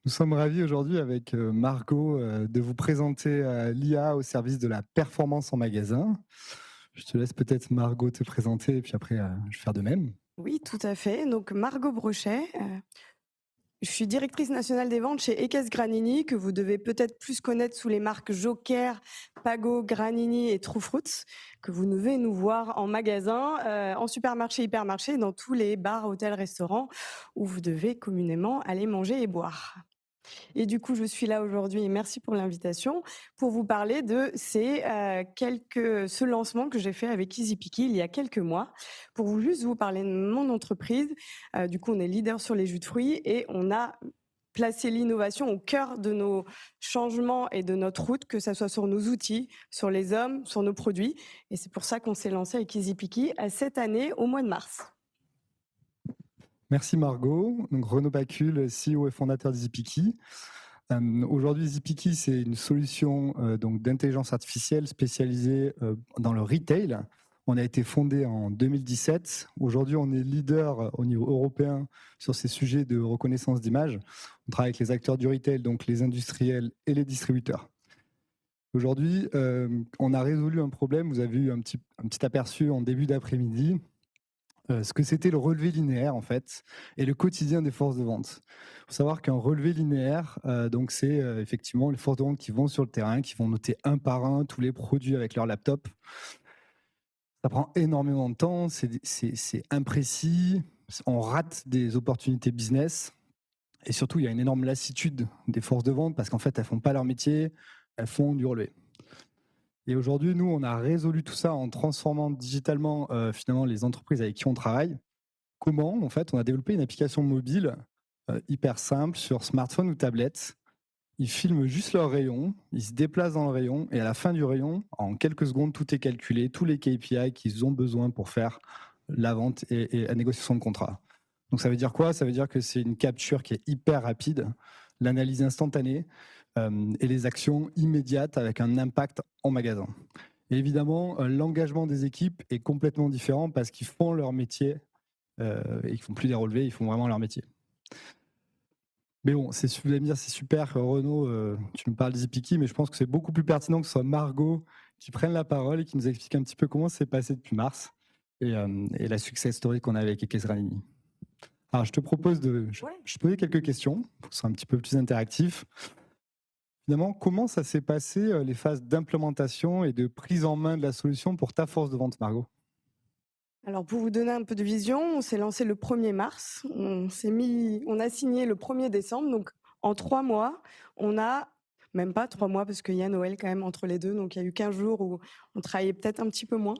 Nous sommes ravis aujourd'hui avec Margot de vous présenter l'IA au service de la performance en magasin. Je te laisse peut-être Margot te présenter et puis après je vais faire de même. Oui, tout à fait. Donc Margot Brochet, je suis directrice nationale des ventes chez Ekes Granini, que vous devez peut-être plus connaître sous les marques Joker, Pago, Granini et True Fruits, que vous devez nous voir en magasin, en supermarché, hypermarché, dans tous les bars, hôtels, restaurants où vous devez communément aller manger et boire. Et du coup, je suis là aujourd'hui et merci pour l'invitation pour vous parler de ce lancement que j'ai fait avec EasyPicky il y a quelques mois. Pour vous parler de mon entreprise, du coup, on est leader sur les jus de fruits et on a placé l'innovation au cœur de nos changements et de notre route, que ce soit sur nos outils, sur les hommes, sur nos produits. Et c'est pour ça qu'on s'est lancé avec EasyPicky cette année au mois de mars. Merci Margot. Donc Renaud Bacul, CEO et fondateur d'EasyPicky. Aujourd'hui, EasyPicky, c'est une solution donc d'intelligence artificielle spécialisée dans le retail. On a été fondé en 2017. Aujourd'hui, on est leader au niveau européen sur ces sujets de reconnaissance d'image. On travaille avec les acteurs du retail, donc les industriels et les distributeurs. Aujourd'hui, on a résolu un problème. Vous avez eu un petit aperçu en début d'après-midi, ce que c'était le relevé linéaire en fait, et le quotidien des forces de vente. Il faut savoir qu'un relevé linéaire, donc c'est effectivement les forces de vente qui vont sur le terrain, qui vont noter un par un tous les produits avec leur laptop. Ça prend énormément de temps, c'est imprécis, on rate des opportunités business, et surtout il y a une énorme lassitude des forces de vente parce qu'en fait elles font pas leur métier, elles font du relevé. Et aujourd'hui, nous, on a résolu tout ça en transformant digitalement finalement les entreprises avec qui on travaille. Comment? En fait, on a développé une application mobile hyper simple sur smartphone ou tablette. Ils filment juste leur rayon, ils se déplacent dans le rayon et à la fin du rayon, en quelques secondes, tout est calculé, tous les KPI qu'ils ont besoin pour faire la vente et la négociation de contrat. Donc ça veut dire quoi? Ça veut dire que c'est une capture qui est hyper rapide, l'analyse instantanée et les actions immédiates avec un impact en magasin. Et évidemment, l'engagement des équipes est complètement différent parce qu'ils font leur métier et ils font plus des relevés, ils font vraiment leur métier. Mais bon, vous allez me dire, c'est super, Renaud, tu nous parles d'Zipiki, mais je pense que c'est beaucoup plus pertinent que ce soit Margot qui prenne la parole et qui nous explique un petit peu comment c'est passé depuis mars et la success story qu'on a avec Ekesranini. Alors, je te propose Ouais. je te posais quelques questions pour que ce soit un petit peu plus interactif. Finalement, comment ça s'est passé les phases d'implémentation et de prise en main de la solution pour ta force de vente, Margot? Alors pour vous donner un peu de vision, on s'est lancé le 1er mars, on a signé le 1er décembre, donc en 3 mois, on a même pas 3 mois parce qu'il y a Noël quand même entre les 2, donc il y a eu 15 jours où on travaillait peut-être un petit peu moins.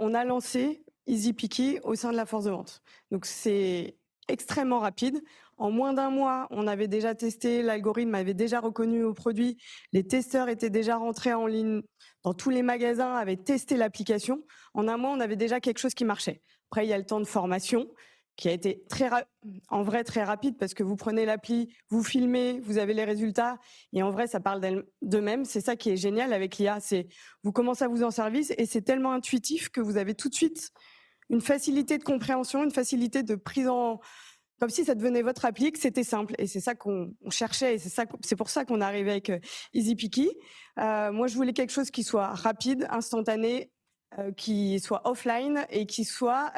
On a lancé EasyPicky au sein de la force de vente. Donc c'est extrêmement rapide. En moins d'un mois, on avait déjà testé, l'algorithme avait déjà reconnu nos produits, les testeurs étaient déjà rentrés en ligne dans tous les magasins, avaient testé l'application. En un mois, on avait déjà quelque chose qui marchait. Après, il y a le temps de formation qui a été en vrai très rapide parce que vous prenez l'appli, vous filmez, vous avez les résultats et en vrai, ça parle d'eux-mêmes. C'est ça qui est génial avec l'IA, c'est vous commencez à vous en servir et c'est tellement intuitif que vous avez tout de suite une facilité de compréhension, une facilité de prise en comme si ça devenait votre appli, que c'était simple. Et c'est ça qu'on cherchait et c'est pour ça qu'on est arrivé avec EasyPicky. Moi, je voulais quelque chose qui soit rapide, instantané, qui soit offline et qui soit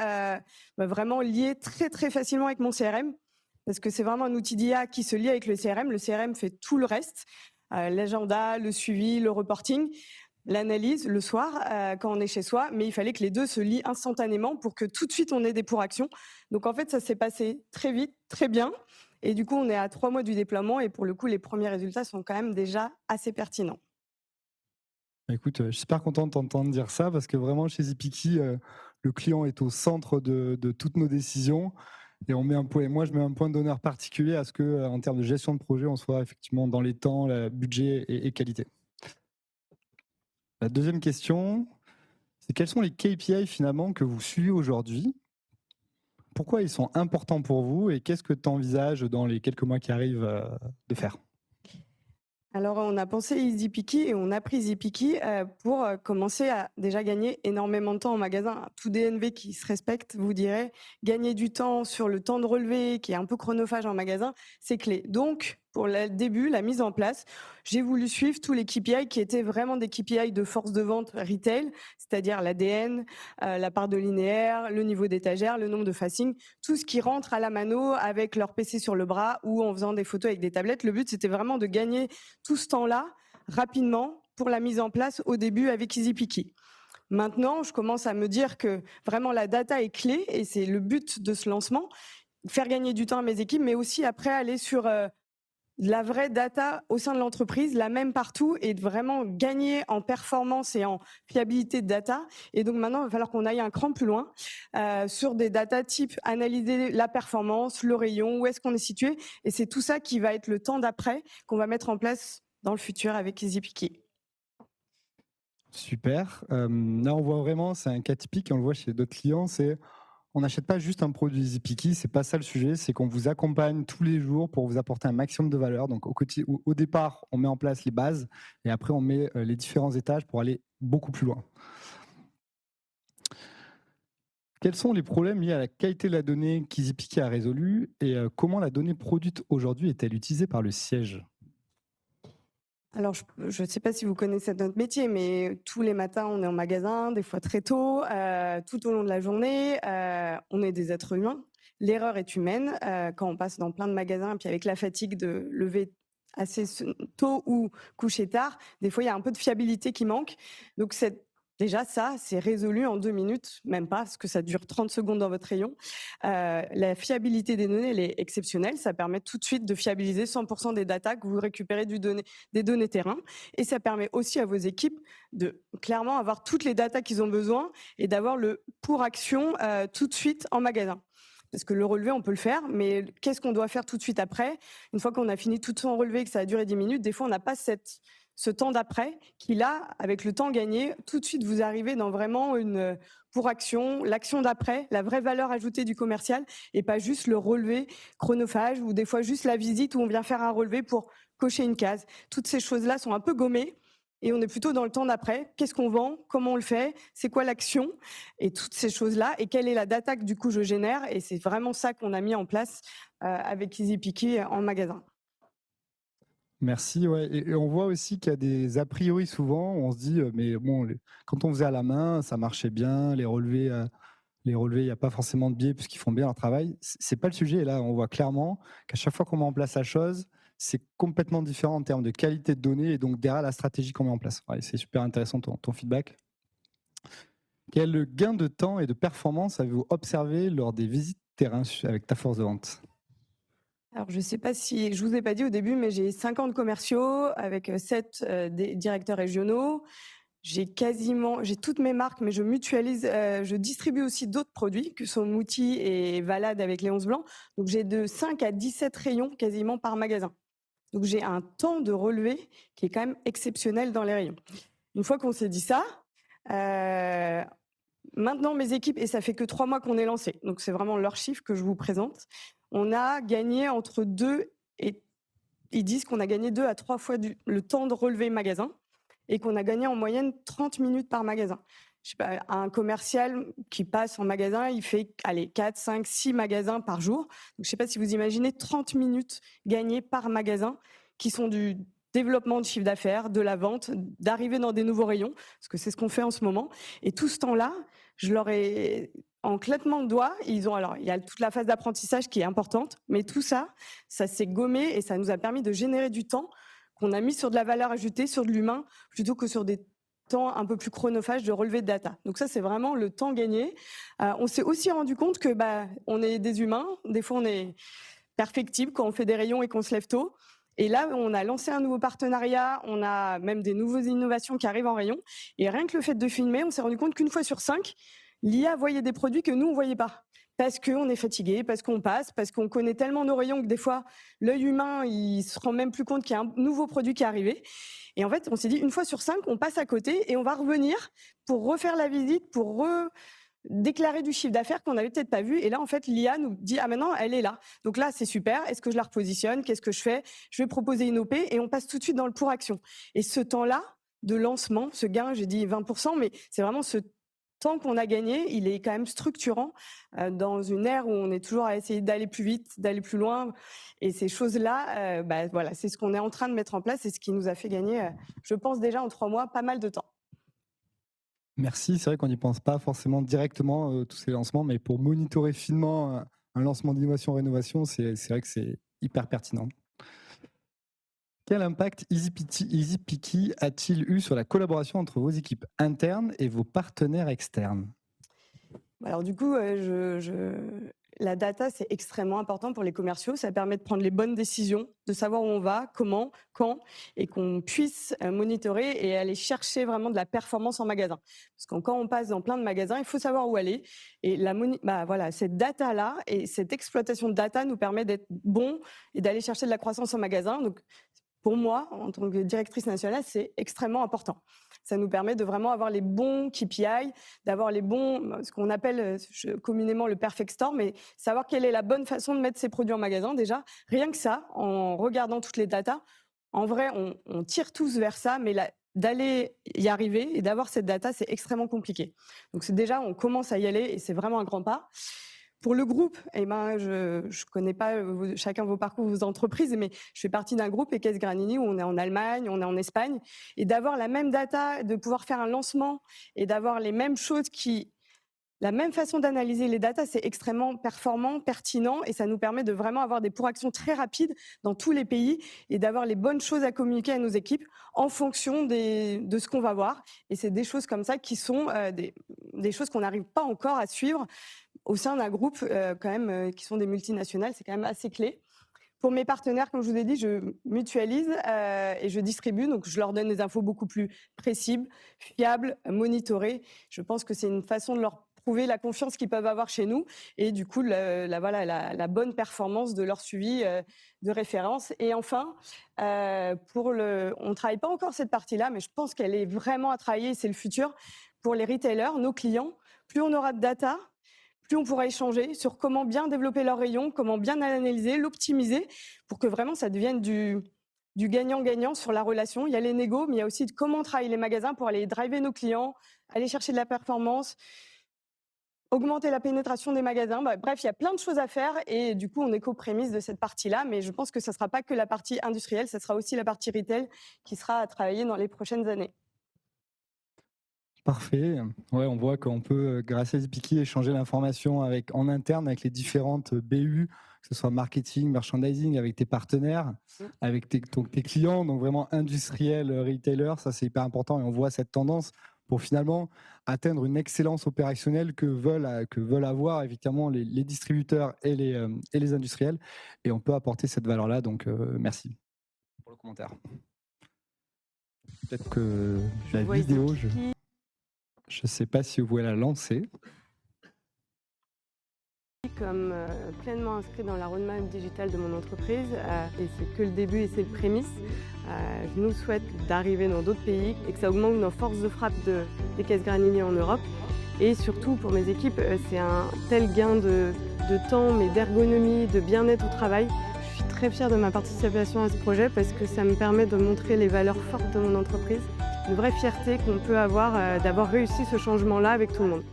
vraiment lié très, très facilement avec mon CRM. Parce que c'est vraiment un outil d'IA qui se lie avec le CRM. Le CRM fait tout le reste, l'agenda, le suivi, le reporting, l'analyse le soir quand on est chez soi, mais il fallait que les deux se lient instantanément pour que tout de suite on ait des pour actions. Donc en fait, ça s'est passé très vite, très bien. Et du coup, on est à 3 mois du déploiement et pour le coup, les premiers résultats sont quand même déjà assez pertinents. Écoute, je suis super content de t'entendre dire ça parce que vraiment chez Zipiki, le client est au centre de toutes nos décisions et on met un point, moi je mets un point d'honneur particulier à ce que, en termes de gestion de projet, on soit effectivement dans les temps, budget et qualité. La deuxième question, c'est quels sont les KPI finalement que vous suivez aujourd'hui? Pourquoi ils sont importants pour vous et qu'est-ce que tu envisages dans les quelques mois qui arrivent, de faire? Alors, on a pensé EasyPicky et on a pris EasyPicky pour commencer à déjà gagner énormément de temps en magasin. Tout DNV qui se respecte vous dirait gagner du temps sur le temps de relevé qui est un peu chronophage en magasin, c'est clé. Donc, pour le début, la mise en place, j'ai voulu suivre tous les KPI qui étaient vraiment des KPI de force de vente retail, c'est-à-dire l'ADN, la part de linéaire, le niveau d'étagère, le nombre de facing, tout ce qui rentre à la mano avec leur PC sur le bras ou en faisant des photos avec des tablettes. Le but, c'était vraiment de gagner tout ce temps-là rapidement pour la mise en place au début avec EasyPicky. Maintenant, je commence à me dire que vraiment la data est clé et c'est le but de ce lancement, faire gagner du temps à mes équipes, mais aussi après aller sur la vraie data au sein de l'entreprise, la même partout, et de vraiment gagner en performance et en fiabilité de data. Et donc maintenant, il va falloir qu'on aille un cran plus loin sur des data types, analyser la performance, le rayon, où est-ce qu'on est situé. Et c'est tout ça qui va être le temps d'après qu'on va mettre en place dans le futur avec EasyPicky. Super. Là, on voit vraiment, c'est un cas typique, on le voit chez d'autres clients, c'est on n'achète pas juste un produit EasyPicky, c'est pas ça le sujet, c'est qu'on vous accompagne tous les jours pour vous apporter un maximum de valeur. Donc au départ, on met en place les bases et après on met les différents étages pour aller beaucoup plus loin. Quels sont les problèmes liés à la qualité de la donnée qu'EasyPicky a résolu et comment la donnée produite aujourd'hui est-elle utilisée par le siège? Alors, je ne sais pas si vous connaissez notre métier, mais tous les matins, on est en magasin, des fois très tôt, tout au long de la journée. On est des êtres humains. L'erreur est humaine. Quand on passe dans plein de magasins, puis avec la fatigue de lever assez tôt ou coucher tard, des fois, il y a un peu de fiabilité qui manque. Donc, déjà, ça, c'est résolu en 2 minutes, même pas, parce que ça dure 30 secondes dans votre rayon. La fiabilité des données, elle est exceptionnelle. Ça permet tout de suite de fiabiliser 100% des datas que vous récupérez des données terrain. Et ça permet aussi à vos équipes de clairement avoir toutes les datas qu'ils ont besoin et d'avoir le pour action tout de suite en magasin. Parce que le relevé, on peut le faire, mais qu'est-ce qu'on doit faire tout de suite après? Une fois qu'on a fini tout son relevé, que ça a duré 10 minutes, des fois, on n'a pas ce temps d'après qui, là, avec le temps gagné, tout de suite, vous arrivez dans vraiment une pour action, l'action d'après, la vraie valeur ajoutée du commercial et pas juste le relevé chronophage ou des fois juste la visite où on vient faire un relevé pour cocher une case. Toutes ces choses-là sont un peu gommées et on est plutôt dans le temps d'après. Qu'est-ce qu'on vend? Comment on le fait? C'est quoi l'action? Et toutes ces choses-là. Et quelle est la data que du coup je génère? Et c'est vraiment ça qu'on a mis en place avec EasyPicky en magasin. Merci. Ouais. Et on voit aussi qu'il y a des a priori souvent, où on se dit, mais bon, quand on faisait à la main, ça marchait bien, les relevés, il n'y a pas forcément de biais puisqu'ils font bien leur travail. C'est pas le sujet. Et là, on voit clairement qu'à chaque fois qu'on met en place la chose, c'est complètement différent en termes de qualité de données et donc derrière la stratégie qu'on met en place. Ouais, c'est super intéressant ton feedback. Quel gain de temps et de performance avez-vous observé lors des visites terrain avec ta force de vente? Alors, je ne sais pas si je vous ai pas dit au début, mais j'ai 50 commerciaux avec 7 directeurs régionaux. J'ai toutes mes marques, mais je mutualise, je distribue aussi d'autres produits que sont Mouti et Valade avec les 11 blancs. Donc, j'ai de 5 à 17 rayons quasiment par magasin. Donc, j'ai un temps de relevé qui est quand même exceptionnel dans les rayons. Une fois qu'on s'est dit ça, maintenant mes équipes, et ça fait que 3 mois qu'on est lancé, donc c'est vraiment leurs chiffres que je vous présente, on a gagné entre 2 et ils disent qu'on a gagné 2 à 3 fois le temps de relevé magasin et qu'on a gagné en moyenne 30 minutes par magasin. Je sais pas, un commercial qui passe en magasin, il fait 4, 5, 6 magasins par jour. Donc, je ne sais pas si vous imaginez 30 minutes gagnées par magasin qui sont du développement de chiffre d'affaires, de la vente, d'arriver dans des nouveaux rayons, parce que c'est ce qu'on fait en ce moment. Et tout ce temps-là, je leur ai, en claquement de doigts, il y a toute la phase d'apprentissage qui est importante, mais tout ça, ça s'est gommé et ça nous a permis de générer du temps qu'on a mis sur de la valeur ajoutée, sur de l'humain, plutôt que sur des temps un peu plus chronophages de relevé de data. Donc ça, c'est vraiment le temps gagné. On s'est aussi rendu compte que on est des humains, des fois on est perfectible quand on fait des rayons et qu'on se lève tôt. Et là, on a lancé un nouveau partenariat, on a même des nouvelles innovations qui arrivent en rayon. Et rien que le fait de filmer, on s'est rendu compte qu'une fois sur 5, l'IA voyait des produits que nous, on ne voyait pas. Parce qu'on est fatigué, parce qu'on passe, parce qu'on connaît tellement nos rayons que des fois, l'œil humain, il se rend même plus compte qu'il y a un nouveau produit qui est arrivé. Et en fait, on s'est dit, une fois sur 5, on passe à côté et on va revenir pour refaire la visite, pour déclarer du chiffre d'affaires qu'on n'avait peut-être pas vu. Et là, en fait, l'IA nous dit, ah maintenant, elle est là. Donc là, c'est super. Est-ce que je la repositionne? Qu'est-ce que je fais? Je vais proposer une OP et on passe tout de suite dans le pour action. Et ce temps-là de lancement, ce gain, j'ai dit 20%, mais c'est vraiment ce temps qu'on a gagné, il est quand même structurant dans une ère où on est toujours à essayer d'aller plus vite, d'aller plus loin. Et ces choses-là, voilà, c'est ce qu'on est en train de mettre en place et ce qui nous a fait gagner, je pense déjà en 3 mois, pas mal de temps. Merci, c'est vrai qu'on n'y pense pas forcément directement, tous ces lancements, mais pour monitorer finement un lancement d'innovation-rénovation, c'est vrai que c'est hyper pertinent. Quel impact EasyPicky a-t-il eu sur la collaboration entre vos équipes internes et vos partenaires externes? Alors du coup, la data, c'est extrêmement important pour les commerciaux. Ça permet de prendre les bonnes décisions, de savoir où on va, comment, quand, et qu'on puisse monitorer et aller chercher vraiment de la performance en magasin. Parce que quand on passe dans plein de magasins, il faut savoir où aller. Et voilà, cette data-là et cette exploitation de data nous permet d'être bon et d'aller chercher de la croissance en magasin. Donc, pour moi, en tant que directrice nationale, c'est extrêmement important. Ça nous permet de vraiment avoir les bons KPI, d'avoir les bons, ce qu'on appelle communément le perfect store, mais savoir quelle est la bonne façon de mettre ses produits en magasin déjà. Rien que ça, en regardant toutes les datas, en vrai, on tire tous vers ça, mais d'aller y arriver et d'avoir cette data, c'est extrêmement compliqué. Donc c'est déjà, on commence à y aller et c'est vraiment un grand pas. Pour le groupe, je connais pas chacun vos parcours, vos entreprises, mais je fais partie d'un groupe, Ekes Granini, où on est en Allemagne, on est en Espagne, et d'avoir la même data, de pouvoir faire un lancement et d'avoir les mêmes choses la même façon d'analyser les datas, c'est extrêmement performant, pertinent, et ça nous permet de vraiment avoir des pour-actions très rapides dans tous les pays et d'avoir les bonnes choses à communiquer à nos équipes en fonction de ce qu'on va voir. Et c'est des choses comme ça qui sont des choses qu'on n'arrive pas encore à suivre au sein d'un groupe qui sont des multinationales, c'est quand même assez clé. Pour mes partenaires, comme je vous ai dit, je mutualise et je distribue, donc je leur donne des infos beaucoup plus précises, fiables, monitorées. Je pense que c'est une façon de leur prouver la confiance qu'ils peuvent avoir chez nous et du coup la bonne performance de leur suivi de référence. Et enfin, on ne travaille pas encore cette partie-là, mais je pense qu'elle est vraiment à travailler, c'est le futur. Pour les retailers, nos clients, plus on aura de data, plus on pourra échanger sur comment bien développer leur rayon, comment bien l'analyser, l'optimiser, pour que vraiment ça devienne du gagnant-gagnant sur la relation. Il y a les négos, mais il y a aussi comment travailler les magasins pour aller driver nos clients, aller chercher de la performance, augmenter la pénétration des magasins. Bref, il y a plein de choses à faire et du coup, on est qu'aux-prémices de cette partie-là, mais je pense que ça ne sera pas que la partie industrielle, ça sera aussi la partie retail qui sera à travailler dans les prochaines années. Parfait. Ouais, on voit qu'on peut, grâce à EasyPicky, échanger l'information en interne avec les différentes BU, que ce soit marketing, merchandising, avec tes partenaires, avec tes clients, donc vraiment industriels, retailers. Ça, c'est hyper important et on voit cette tendance pour finalement atteindre une excellence opérationnelle que veulent avoir évidemment les distributeurs et les industriels. Et on peut apporter cette valeur-là. Donc, merci pour le commentaire. Peut-être que la vidéo, je ne sais pas si vous pouvez la lancer. Comme pleinement inscrit dans la roadmap digitale de mon entreprise, et c'est que le début et c'est le prémisse. Je nous souhaite d'arriver dans d'autres pays et que ça augmente nos forces de frappe d'Ekes Granini en Europe. Et surtout pour mes équipes, c'est un tel gain de temps, mais d'ergonomie, de bien-être au travail. Je suis très fière de ma participation à ce projet parce que ça me permet de montrer les valeurs fortes de mon entreprise. Une vraie fierté qu'on peut avoir d'avoir réussi ce changement-là avec tout le monde.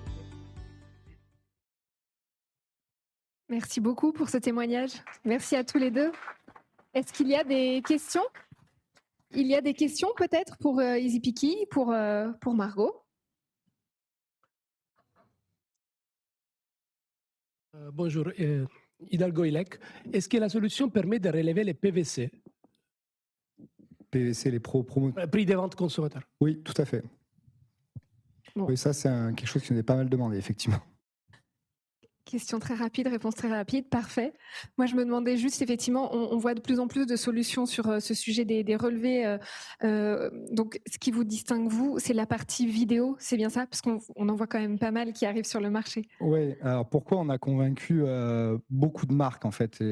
Merci beaucoup pour ce témoignage. Merci à tous les deux. Est-ce qu'il y a des questions? Il y a des questions peut-être pour EasyPicky, pour Margot? Bonjour, Hidalgo Ilek. Est-ce que la solution permet de relever les PVC? PVC, les promos. Prix de vente consommateur. Oui, tout à fait. Bon. Oui, ça, c'est quelque chose qui nous est pas mal demandé, effectivement. Question très rapide, réponse très rapide, parfait. Moi, je me demandais juste, effectivement, on voit de plus en plus de solutions sur ce sujet des relevés. Donc, ce qui vous distingue, vous, c'est la partie vidéo, c'est bien ça? Parce qu'on en voit quand même pas mal qui arrivent sur le marché. Oui, alors pourquoi on a convaincu beaucoup de marques, en fait,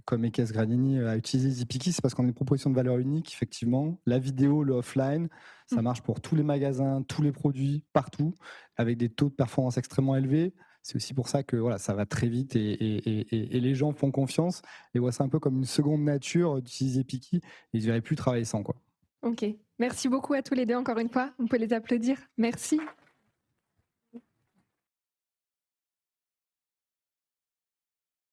comme Ekes Granini, à utiliser EasyPicky? C'est parce qu'on a une proposition de valeur unique, effectivement. La vidéo, le offline, ça marche pour tous les magasins, tous les produits, partout, avec des taux de performance extrêmement élevés. C'est aussi pour ça que voilà, ça va très vite et les gens font confiance et voient ça un peu comme une seconde nature d'utiliser EasyPicky. Ils ne verraient plus travailler sans, quoi. Ok, merci beaucoup à tous les deux encore une fois. On peut les applaudir. Merci.